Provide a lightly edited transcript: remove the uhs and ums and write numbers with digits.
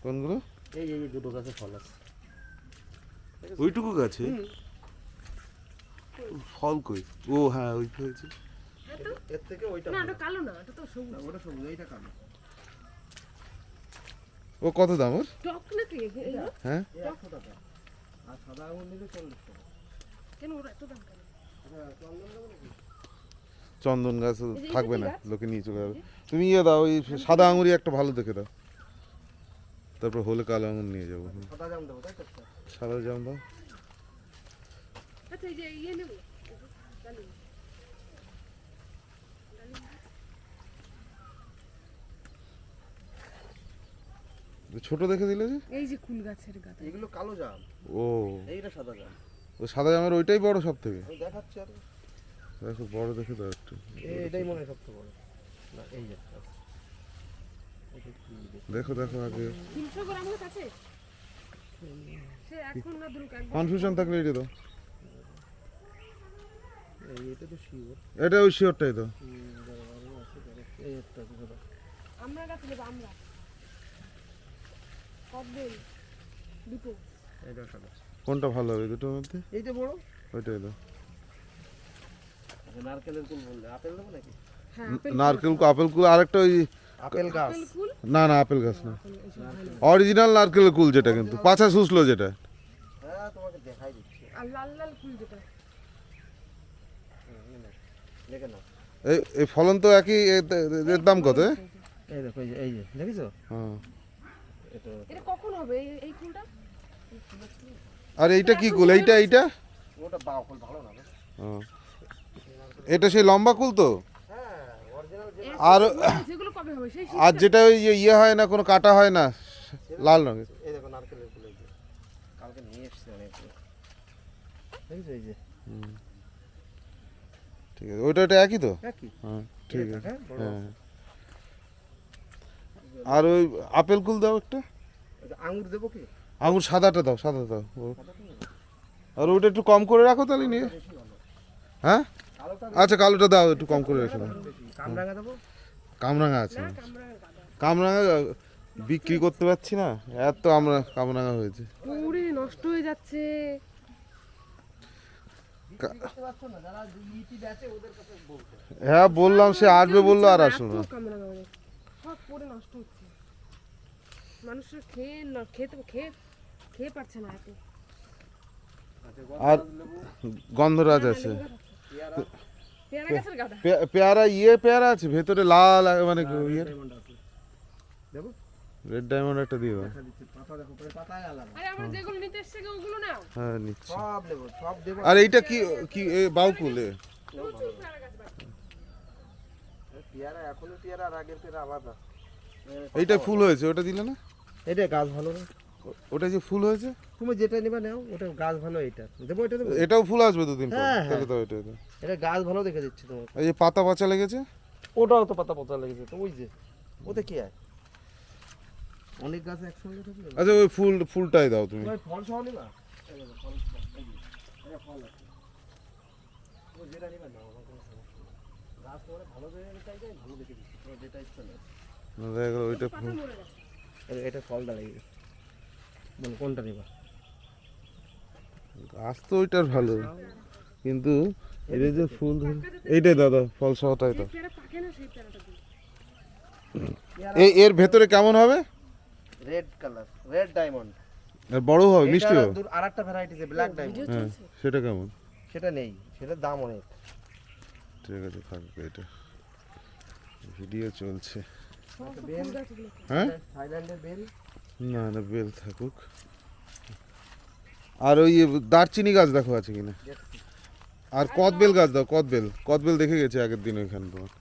কোনগুলো? এই এই দুটো গাছে ফল আছে। ওইটুকু গাছে ফল কই? ও হ্যাঁ ওই হয়েছে। এর থেকে ওইটা না এটা কালো না, এটা তো সবুজ। ওটা সবুজ, এইটা কালো। ও কত দাম ওর? টক নাকি এগুলো? হ্যাঁ 100 টাকা। আর সাদা আঙুর নিলে 40 টাকা। কেন ওরা এত দাম কেন? চন্দন গাছ থাকবে না, লোকে নিয়ে চলে যাবে। তুমি ইয়ে দাও, ওই সাদা আঙুরই একটা ভালো দেখে দাও, তারপর হলে কালো আঙুর নিয়ে যাবো। সাদা জাম দেবো তাই তো? সাদা জাম দাও। আচ্ছা এই যে ইয়ে নেব ডালিম। ছোট দেখে দিলে যে? এই যে কুল গাছের গাদা। এগুলো কালো জাম, ও এইটা সাদা জাম। ও সাদা জামের ওইটাই বড় সব থেকে? আমি দেখাচ্ছি আর। দেখো বড় দেখে দাও একটু। এটাই মনে হয় সবচেয়ে বড়। না এই যে দেখো দেখো আগে 300 গ্রামের কাছে সে এখন না দুলক একবার। কনফিউশন থাকলে এটা দাও। এটা তো শিওর। এটা ওই শিওরটাই দাও। এই একটা দাদা। আমরা গাছ নেব আমরা। কদবেল দুটো। এইটা সাদা। কোনটা ভালো হবে দুটোর মধ্যে? এইটা বড়। ওইটাই দাও। আচ্ছা নারকেলের কুল বললে আপেল দেবো নাকি? হ্যাঁ আপেল। নারকেল আপেল কুল, আরেকটা ওই আপেল গাছ। আপেল কুল। না না আপেল গাছ না, অরিজিনাল নারকেলের কুল যেটা, কিন্তু পাছা শুষলো যেটা। হ্যাঁ তোমাকে দেখাই দিচ্ছি। আর লাল লাল কুল যেটা। দেখে নাও। এই এই ফলন তো একই, এর দাম কত? এই দেখো এই যে দেখেছো? হ্যাঁ। এটা এটা কখন হবে এই কুলটা? আর এইটা কি কুল? এইটা এইটা ওটা বাও ফুল ভালো না। হ্যাঁ। এটা সেই লম্বা কুল তো? হ্যাঁ অরিজিনাল যে আর যেগুলো কবে হবে সেই আর যেটা ওই ইয়ে হয় না, কোনো কাটা হয় না, লাল রঙের। এই দেখো নারকেলের ফুল এই যে কালকে নিয়ে এসেছি অনেকগুলো। দেখেছো এই যে? ঠিক আছে, ওইটা ওইটা একই তো? একই। হ্যাঁ ঠিক আছে। হ্যাঁ বড়। হ্যাঁ। আর ওই আপেল কুল দাও একটা। এটা আঙ্গুর দেবো কি? আঙুর সাদাটা দাও, সাদা দাও। আর ওটা একটু কম করে রাখো তাহলে নিয়ে। বেশি ভালো। হ্যাঁ কালোটা আচ্ছা, কালোটা দাও একটু কম করে রেখে দাও। বেশি। কামরাঙা দেবো? কামরাঙা আছে? না কামরাঙার গাদা। কামরাঙা বিক্রি করতে পারছি না, এত আমরা কামরাঙা হয়েছে। পুরো নষ্ট হয়ে যাচ্ছে। দেখতে পাচ্ছ না যারা ইটি বেচে ওদের কাছে বলতে। হ্যাঁ বললাম, সে আসবে বললো আর আসলো না। এত কামরাঙা অনেক। সব পুরো নষ্ট হচ্ছে। মানুষের খেয়ে না খেতে খেয়ে পারছে না এত। আর গন্ধরাজ আছে, পেয়ারা গাছের গাদা। পেয়ারা পেয়ারা আছে ভেতরে লাল, মানে ইয়ে ডায়মন্ড আছে। দেবো? রেড ডায়মন্ড একটা দিয়ে দাও। দেখা দিচ্ছি পাতা দেখো পুরো পাতায় আলাদা। আরে আমরা যেগুলো নিতে এসেছি ওগুলো নাও। হ্যাঁ নিচ্ছি। সব দেবো, সব দেবো। আর এইটা কি কি বাউকুল? প্রচুর পেয়ারা গাছ বাকি। পেয়ারা এখনো পেয়ারা আর আগের পেয়ারা আলাদা। এইটা ফুল হয়েছে, ওটা দিলে না? এটা গাছ ভালো না? ওটা যে ফুল হয়েছে, তুমি যেটা নেবা নাও, ওটা গাছ ভালো। এটা দেবো, এটা দেবো। এটাও ফুল আসবে দুদিন পর, হ্যাঁ, তাহলে তো এটা দাও। এটা গাছ ভালো দেখে দিচ্ছি তোমাকে। এই যে পাতা পচা লেগেছে, ওটাও তো পাতা পচা লেগেছে তো, ওই যে ওতে কি হয়? অনেক গাছ একসঙ্গে থাকবে। আচ্ছা ওই ফুলটাই দাও তুমি। তোমার ফল সহ নিবা? এই দেখো, ফল সহ, এই যে, এটা ফল আছে। ও যেটা নিবা নাও, আমার কোনো সমস্যা নেই। গাছ তোমার ভালো দেখে চাইছে, ভালো দেখে দিচ্ছি। তোমার যেটা ইচ্ছা নেই। দেখা গেলো ওইটা পাতা ফুল। মরে গেছে। এটা ফল দাঁড়িয়ে গেছে। বলো কোনটা নিবা? গাছ তো ওইটার ভালো, কিন্তু এর যে ফুল এইটাই দাদা, ফল সহটাই দাও। পেয়ারা পাকে না সেই পেয়ারাটা দিই। এর ভেতরে কেমন হবে? Red colour, red diamond. আর বড় হবে, মিষ্টি হবে? আরেকটা ভ্যারাইটি আছে ব্ল্যাক ডায়মন্ড। হ্যাঁ সেটা কেমন? সেটা নেই, সেটার দাম অনেক। ঠিক আছে থাকবে, এটা ভিডিও চলছে। সব ফুল গাছগুলো। হ্যাঁ থাইল্যান্ডের বেল। না না বেল থাকুক। আর ওই দারচিনি গাছ দেখো আছে কিনা। আর কদবেল গাছ দাও, কদবেল দেখে গেছে আগের দিন ওইখানে তোমার।